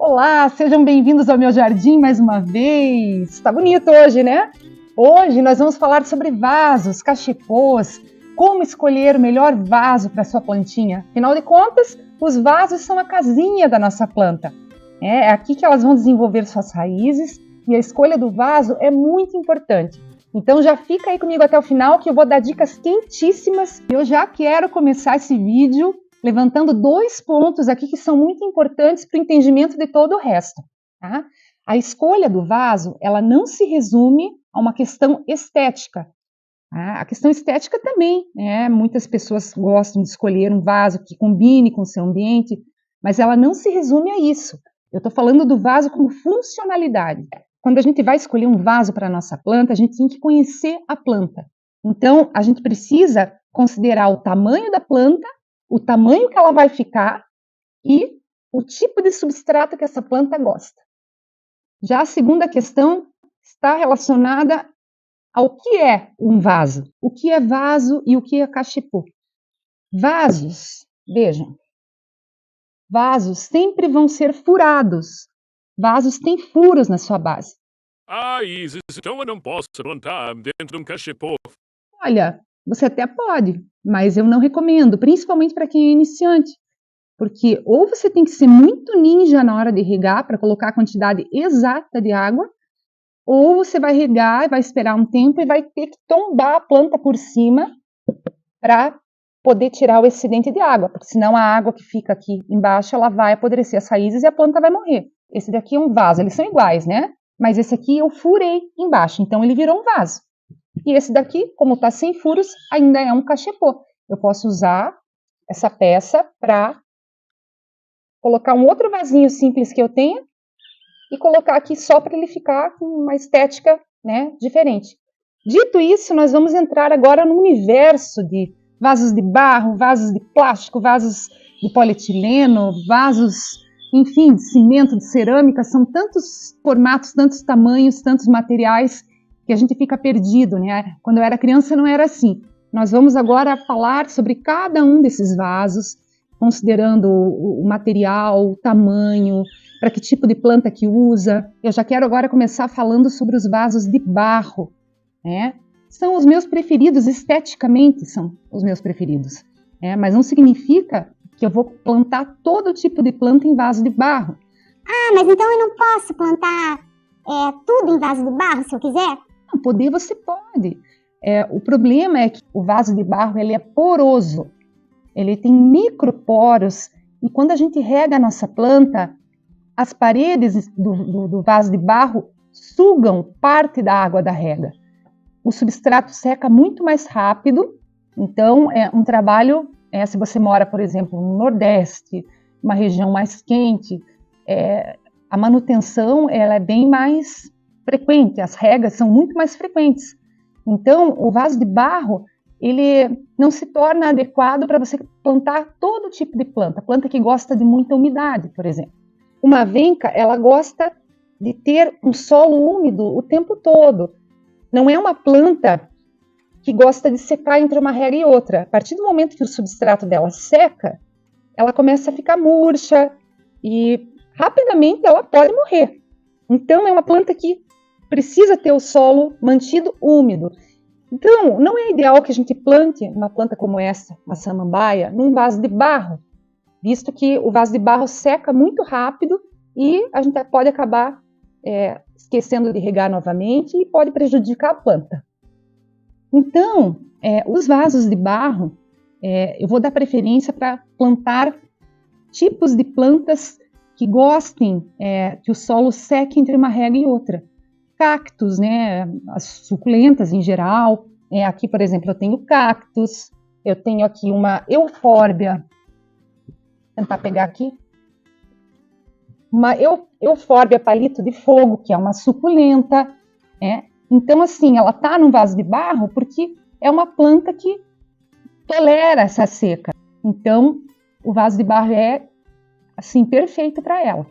Olá, sejam bem-vindos ao meu jardim mais uma vez. Está bonito hoje, né? Hoje nós vamos falar sobre vasos, cachepôs, como escolher o melhor vaso para sua plantinha. Afinal de contas, os vasos são a casinha da nossa planta. É aqui que elas vão desenvolver suas raízes e a escolha do vaso é muito importante. Então já fica aí comigo até o final que eu vou dar dicas quentíssimas. Eu já quero começar esse vídeo levantando 2 pontos aqui que são muito importantes para o entendimento de todo o resto. Tá? A escolha do vaso, ela não se resume a uma questão estética. Tá? A questão estética também, né? Muitas pessoas gostam de escolher um vaso que combine com o seu ambiente, mas ela não se resume a isso. Eu estou falando do vaso como funcionalidade. Quando a gente vai escolher um vaso para a nossa planta, a gente tem que conhecer a planta. Então, a gente precisa considerar o tamanho da planta, o tamanho que ela vai ficar e o tipo de substrato que essa planta gosta. Já a segunda questão está relacionada ao que é um vaso. O que é vaso e o que é cachepô? Vasos, vejam, vasos sempre vão ser furados. Vasos têm furos na sua base. Isis, então eu não posso plantar dentro de um cachepô. Olha, você até pode, mas eu não recomendo, principalmente para quem é iniciante. Porque ou você tem que ser muito ninja na hora de regar para colocar a quantidade exata de água, ou você vai regar, vai esperar um tempo e vai ter que tombar a planta por cima para poder tirar o excedente de água, porque senão a água que fica aqui embaixo ela vai apodrecer as raízes e a planta vai morrer. Esse daqui é um vaso, eles são iguais, né? Mas esse aqui eu furei embaixo, então ele virou um vaso. E esse daqui, como está sem furos, ainda é um cachepô. Eu posso usar essa peça para colocar um outro vasinho simples que eu tenha e colocar aqui só para ele ficar com uma estética, né, diferente. Dito isso, nós vamos entrar agora no universo de vasos de barro, vasos de plástico, vasos de polietileno, vasos, enfim, de cimento, de cerâmica. São tantos formatos, tantos tamanhos, tantos materiais que a gente fica perdido, né? Quando eu era criança não era assim. Nós vamos agora falar sobre cada um desses vasos, considerando o material, o tamanho, para que tipo de planta que usa. Eu já quero agora começar falando sobre os vasos de barro, né? São os meus preferidos, esteticamente são os meus preferidos, né? Mas não significa que eu vou plantar todo tipo de planta em vaso de barro. Mas então eu não posso plantar tudo em vaso de barro se eu quiser? Não, poder você pode. O problema é que o vaso de barro ele é poroso, ele tem microporos e quando a gente rega a nossa planta, as paredes do vaso de barro sugam parte da água da rega. O substrato seca muito mais rápido, então é um trabalho, se você mora, por exemplo, no Nordeste, uma região mais quente, a manutenção ela é bem mais frequente, as regas são muito mais frequentes. Então, o vaso de barro, ele não se torna adequado para você plantar todo tipo de planta que gosta de muita umidade, por exemplo. Uma venca, ela gosta de ter um solo úmido o tempo todo. Não é uma planta que gosta de secar entre uma rega e outra. A partir do momento que o substrato dela seca, ela começa a ficar murcha e rapidamente ela pode morrer. Então, é uma planta que precisa ter o solo mantido úmido. Então, não é ideal que a gente plante uma planta como essa, a samambaia, num vaso de barro, visto que o vaso de barro seca muito rápido e a gente pode acabar esquecendo de regar novamente e pode prejudicar a planta. Então, os vasos de barro, eu vou dar preferência para plantar tipos de plantas que gostem que o solo seque entre uma rega e outra. Cactos, né, as suculentas em geral. Aqui, por exemplo, eu tenho cactos, eu tenho aqui uma eufórbia. Vou tentar pegar aqui. Uma eufórbia palito de fogo, que é uma suculenta. Então, assim, ela está num vaso de barro porque é uma planta que tolera essa seca. Então, o vaso de barro é, assim, perfeito para ela.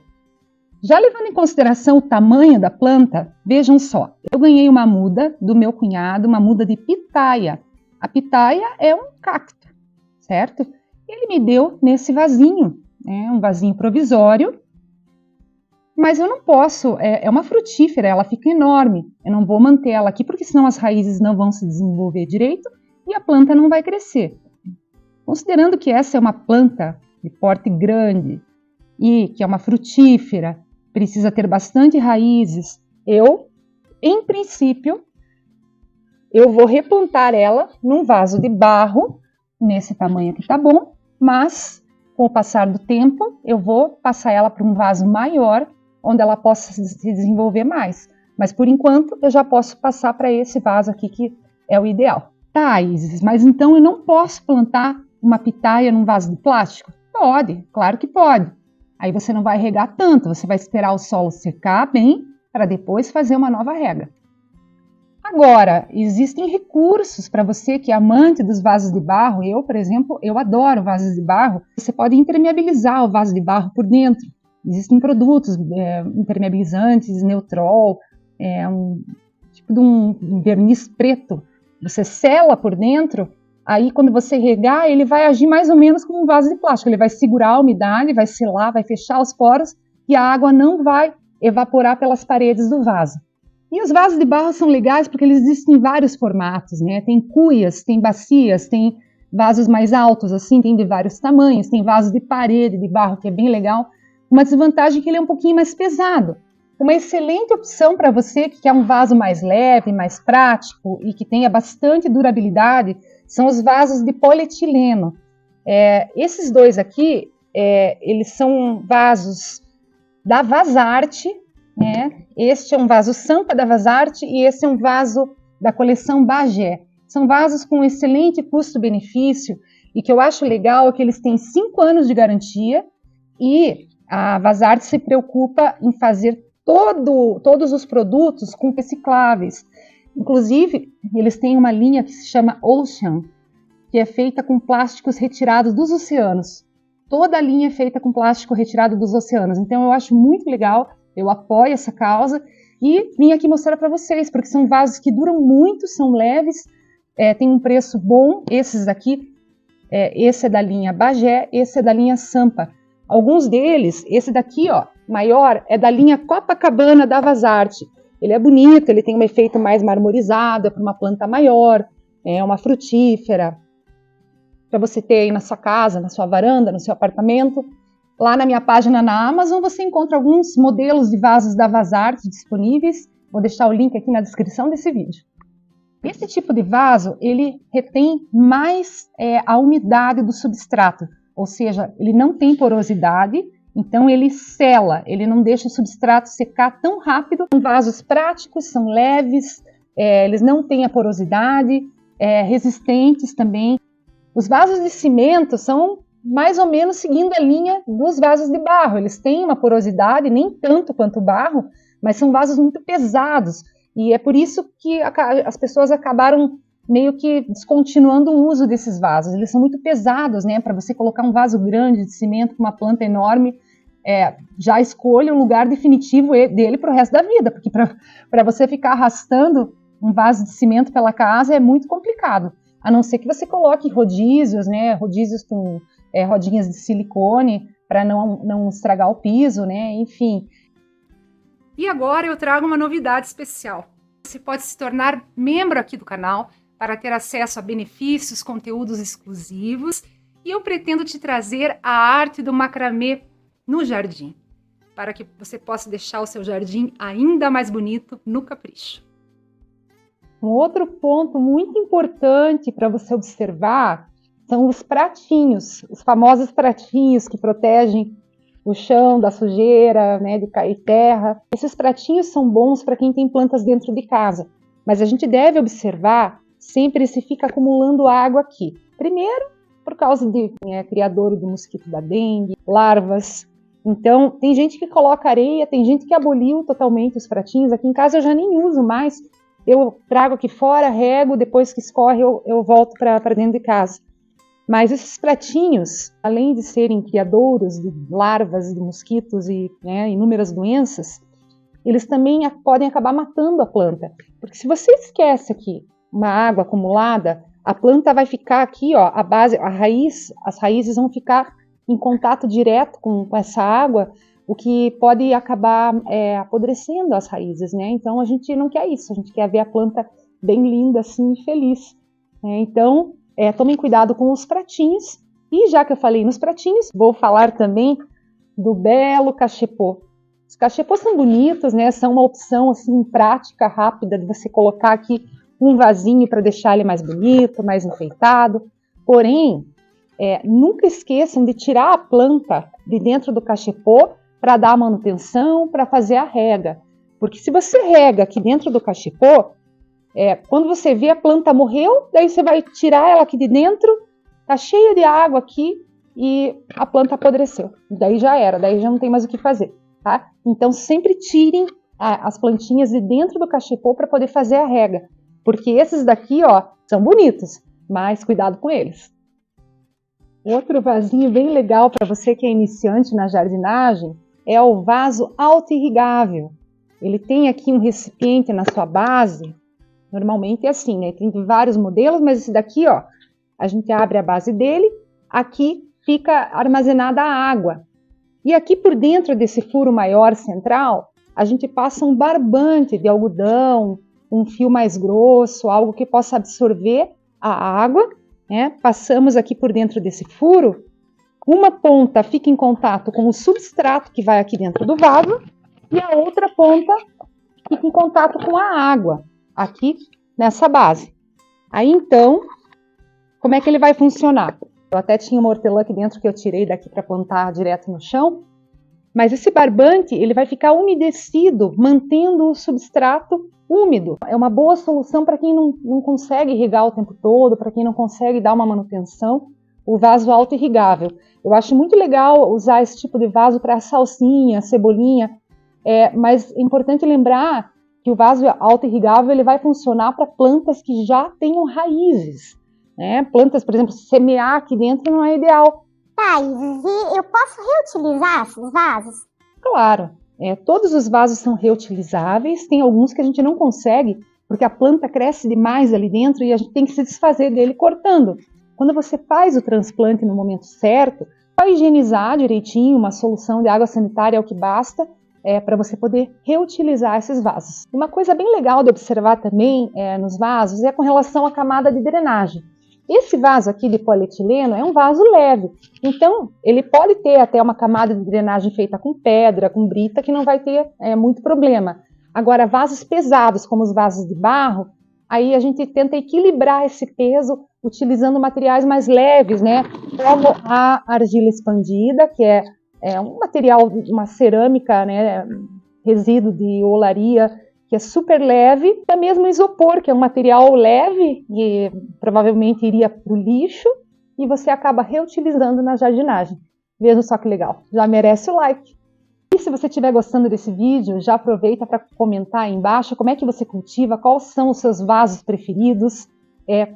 Já levando em consideração o tamanho da planta, vejam só, eu ganhei uma muda do meu cunhado, uma muda de pitaia. A pitaia é um cacto, certo? Ele me deu nesse vasinho, um vasinho provisório, Mas eu não posso, é uma frutífera, ela fica enorme. Eu não vou manter ela aqui, porque senão as raízes não vão se desenvolver direito e a planta não vai crescer. Considerando que essa é uma planta de porte grande e que é uma frutífera, precisa ter bastante raízes, em princípio, eu vou replantar ela num vaso de barro, nesse tamanho aqui tá bom, mas com o passar do tempo, eu vou passar ela para um vaso maior, onde ela possa se desenvolver mais. Mas por enquanto, eu já posso passar para esse vaso aqui, que é o ideal. Tá, Isis, mas então eu não posso plantar uma pitaia num vaso de plástico? Pode, claro que pode. Aí você não vai regar tanto, você vai esperar o solo secar bem, para depois fazer uma nova rega. Agora, existem recursos para você que é amante dos vasos de barro. Eu, por exemplo, eu adoro vasos de barro. Você pode impermeabilizar o vaso de barro por dentro. Existem produtos impermeabilizantes, Neutrol, um tipo de um verniz preto. Você sela por dentro, aí quando você regar, ele vai agir mais ou menos como um vaso de plástico. Ele vai segurar a umidade, vai selar, vai fechar os poros e a água não vai evaporar pelas paredes do vaso. E os vasos de barro são legais porque eles existem em vários formatos, né? Tem cuias, tem bacias, tem vasos mais altos, assim, tem de vários tamanhos, tem vaso de parede de barro, que é bem legal. Uma desvantagem é que ele é um pouquinho mais pesado. Uma excelente opção para você que quer um vaso mais leve, mais prático e que tenha bastante durabilidade são os vasos de polietileno. Esses dois aqui, eles são vasos da Vasarte, né? Este é um vaso Sampa da Vasarte e esse é um vaso da coleção Bagé. São vasos com excelente custo-benefício e que eu acho legal é que eles têm 5 anos de garantia e a Vasarte se preocupa em fazer todos os produtos com recicláveis. Inclusive, eles têm uma linha que se chama Ocean, que é feita com plásticos retirados dos oceanos. Toda a linha é feita com plástico retirado dos oceanos. Então, eu acho muito legal, eu apoio essa causa e vim aqui mostrar para vocês, porque são vasos que duram muito, são leves, tem um preço bom. Esses daqui, esse é da linha Bagé, esse é da linha Sampa. Alguns deles, esse daqui, ó, maior, é da linha Copacabana da Vasarte. Ele é bonito, ele tem um efeito mais marmorizado, é para uma planta maior, é uma frutífera, para você ter aí na sua casa, na sua varanda, no seu apartamento. Lá na minha página na Amazon você encontra alguns modelos de vasos da Vasarte disponíveis. Vou deixar o link aqui na descrição desse vídeo. Esse tipo de vaso, ele retém mais a umidade do substrato, ou seja, ele não tem porosidade, então ele sela, ele não deixa o substrato secar tão rápido. São vasos práticos, são leves, eles não têm a porosidade, resistentes também. Os vasos de cimento são mais ou menos seguindo a linha dos vasos de barro. Eles têm uma porosidade, nem tanto quanto o barro, mas são vasos muito pesados. E é por isso que as pessoas acabaram meio que descontinuando o uso desses vasos. Eles são muito pesados, né? Para você colocar um vaso grande de cimento com uma planta enorme, já escolha o lugar definitivo dele para o resto da vida, porque para você ficar arrastando um vaso de cimento pela casa é muito complicado. A não ser que você coloque rodízios, né? Rodízios com rodinhas de silicone para não estragar o piso, né? Enfim. E agora eu trago uma novidade especial. Você pode se tornar membro aqui do canal para ter acesso a benefícios, conteúdos exclusivos, e eu pretendo te trazer a arte do macramê no jardim, para que você possa deixar o seu jardim ainda mais bonito no capricho. Um outro ponto muito importante para você observar são os pratinhos, os famosos pratinhos que protegem o chão da sujeira, né, de cair terra. Esses pratinhos são bons para quem tem plantas dentro de casa, mas a gente deve observar sempre se fica acumulando água aqui. Primeiro, por causa de criadouro de mosquito da dengue, larvas. Então, tem gente que coloca areia, tem gente que aboliu totalmente os pratinhos. Aqui em casa eu já nem uso mais. Eu trago aqui fora, rego, depois que escorre eu volto para dentro de casa. Mas esses pratinhos, além de serem criadouros de larvas, de mosquitos e inúmeras doenças, eles também podem acabar matando a planta. Porque se você esquece aqui uma água acumulada, a planta vai ficar aqui, ó, as raízes vão ficar em contato direto com essa água o que pode acabar apodrecendo as raízes, né? Então a gente não quer isso, a gente quer ver a planta bem linda, assim, feliz. Então, tomem cuidado com os pratinhos. E já que eu falei nos pratinhos, vou falar também do belo cachepô. Os cachepôs são bonitos, né? São uma opção assim prática, rápida de você colocar aqui um vasinho para deixar ele mais bonito, mais enfeitado. Porém, nunca esqueçam de tirar a planta de dentro do cachepô para dar a manutenção, para fazer a rega. Porque se você rega aqui dentro do cachepô, quando você vê a planta morreu, daí você vai tirar ela aqui de dentro, tá cheia de água aqui e a planta apodreceu. Daí já era, daí já não tem mais o que fazer, tá? Então sempre tirem as plantinhas de dentro do cachepô para poder fazer a rega. Porque esses daqui, ó, são bonitos, mas cuidado com eles. Outro vasinho bem legal para você que é iniciante na jardinagem é o vaso auto-irrigável. Ele tem aqui um recipiente na sua base, normalmente é assim, né? Tem vários modelos, mas esse daqui, ó, a gente abre a base dele, aqui fica armazenada a água. E aqui por dentro desse furo maior central, a gente passa um barbante de algodão, um fio mais grosso, algo que possa absorver a água, né? Passamos aqui por dentro desse furo, uma ponta fica em contato com o substrato que vai aqui dentro do vaso e a outra ponta fica em contato com a água, aqui nessa base. Aí então, como é que ele vai funcionar? Eu até tinha uma hortelã aqui dentro que eu tirei daqui para plantar direto no chão, mas esse barbante ele vai ficar umedecido, mantendo o substrato úmido. É uma boa solução para quem não consegue irrigar o tempo todo, para quem não consegue dar uma manutenção, o vaso auto-irrigável. Eu acho muito legal usar esse tipo de vaso para salsinha, cebolinha, mas é importante lembrar que o vaso auto-irrigável ele vai funcionar para plantas que já tenham raízes, né? Plantas, por exemplo, semear aqui dentro não é ideal. Thais, e eu posso reutilizar esses vasos? Claro, todos os vasos são reutilizáveis, tem alguns que a gente não consegue, porque a planta cresce demais ali dentro e a gente tem que se desfazer dele cortando. Quando você faz o transplante no momento certo, vai higienizar direitinho, uma solução de água sanitária é o que basta, para você poder reutilizar esses vasos. Uma coisa bem legal de observar também nos vasos é com relação à camada de drenagem. Esse vaso aqui de polietileno é um vaso leve, então ele pode ter até uma camada de drenagem feita com pedra, com brita, que não vai ter muito problema. Agora, vasos pesados, como os vasos de barro, aí a gente tenta equilibrar esse peso utilizando materiais mais leves, né? Como a argila expandida, que é um material, uma cerâmica, né? Resíduo de olaria, que é super leve, até mesmo o isopor, que é um material leve e provavelmente iria para o lixo e você acaba reutilizando na jardinagem. Veja só que legal, já merece o like. E se você estiver gostando desse vídeo, já aproveita para comentar aí embaixo como é que você cultiva, quais são os seus vasos preferidos,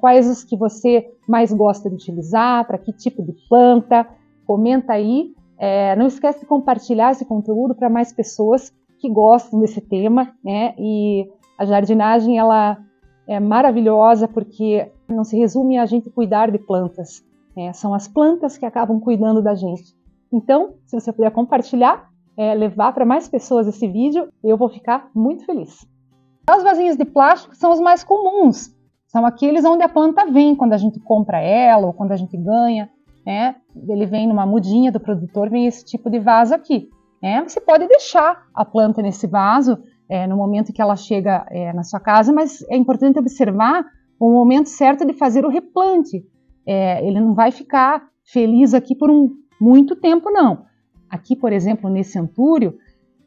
quais os que você mais gosta de utilizar, para que tipo de planta, comenta aí. Não esquece de compartilhar esse conteúdo para mais pessoas que gostam desse tema, né? E a jardinagem ela é maravilhosa porque não se resume a gente cuidar de plantas, né? São as plantas que acabam cuidando da gente. Então, se você puder compartilhar, levar para mais pessoas esse vídeo, eu vou ficar muito feliz. Os vasinhos de plástico são os mais comuns, são aqueles onde a planta vem quando a gente compra ela ou quando a gente ganha, né? Ele vem numa mudinha do produtor, vem esse tipo de vaso aqui. Você pode deixar a planta nesse vaso no momento que ela chega na sua casa, mas é importante observar o momento certo de fazer o replante. Ele não vai ficar feliz aqui por muito tempo, não. Aqui, por exemplo, nesse antúrio,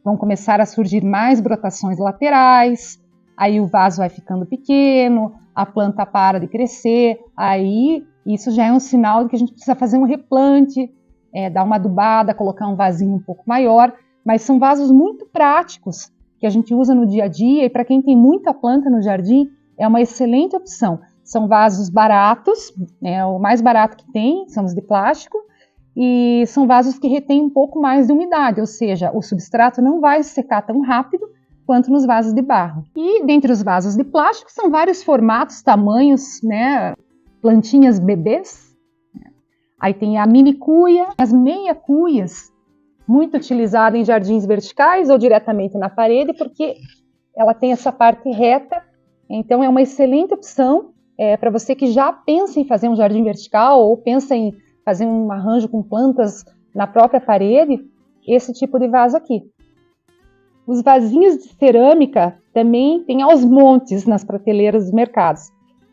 vão começar a surgir mais brotações laterais, aí o vaso vai ficando pequeno, a planta para de crescer, aí isso já é um sinal de que a gente precisa fazer um replante, dar uma adubada, colocar um vasinho um pouco maior, mas são vasos muito práticos que a gente usa no dia a dia e para quem tem muita planta no jardim é uma excelente opção. São vasos baratos, o mais barato que tem são os de plástico e são vasos que retêm um pouco mais de umidade, ou seja, o substrato não vai secar tão rápido quanto nos vasos de barro. E dentre os vasos de plástico são vários formatos, tamanhos, né, plantinhas bebês. Aí tem a mini cuia, as meia cuias, muito utilizada em jardins verticais ou diretamente na parede, porque ela tem essa parte reta, então é uma excelente opção para você que já pensa em fazer um jardim vertical ou pensa em fazer um arranjo com plantas na própria parede, esse tipo de vaso aqui. Os vasinhos de cerâmica também tem aos montes nas prateleiras dos mercados.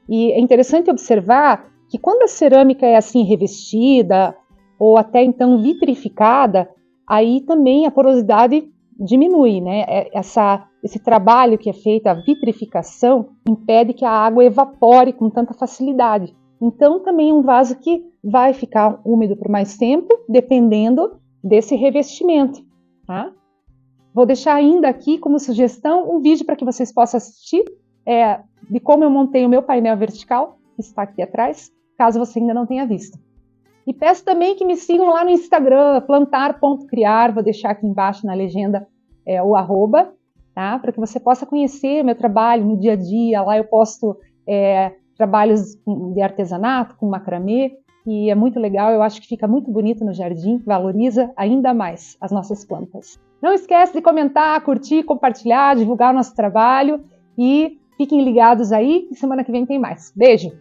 E é interessante observar que quando a cerâmica é assim revestida ou até então vitrificada, aí também a porosidade diminui, né? Esse trabalho que é feito, a vitrificação, impede que a água evapore com tanta facilidade. Então também é um vaso que vai ficar úmido por mais tempo, dependendo desse revestimento, tá? Vou deixar ainda aqui como sugestão um vídeo para que vocês possam assistir de como eu montei o meu painel vertical, que está aqui atrás, caso você ainda não tenha visto. E peço também que me sigam lá no Instagram, plantar.criar, vou deixar aqui embaixo na legenda o @, tá? Para que você possa conhecer meu trabalho no dia a dia. Lá eu posto trabalhos de artesanato, com macramê, e é muito legal, eu acho que fica muito bonito no jardim, valoriza ainda mais as nossas plantas. Não esquece de comentar, curtir, compartilhar, divulgar o nosso trabalho e fiquem ligados aí, e semana que vem tem mais. Beijo!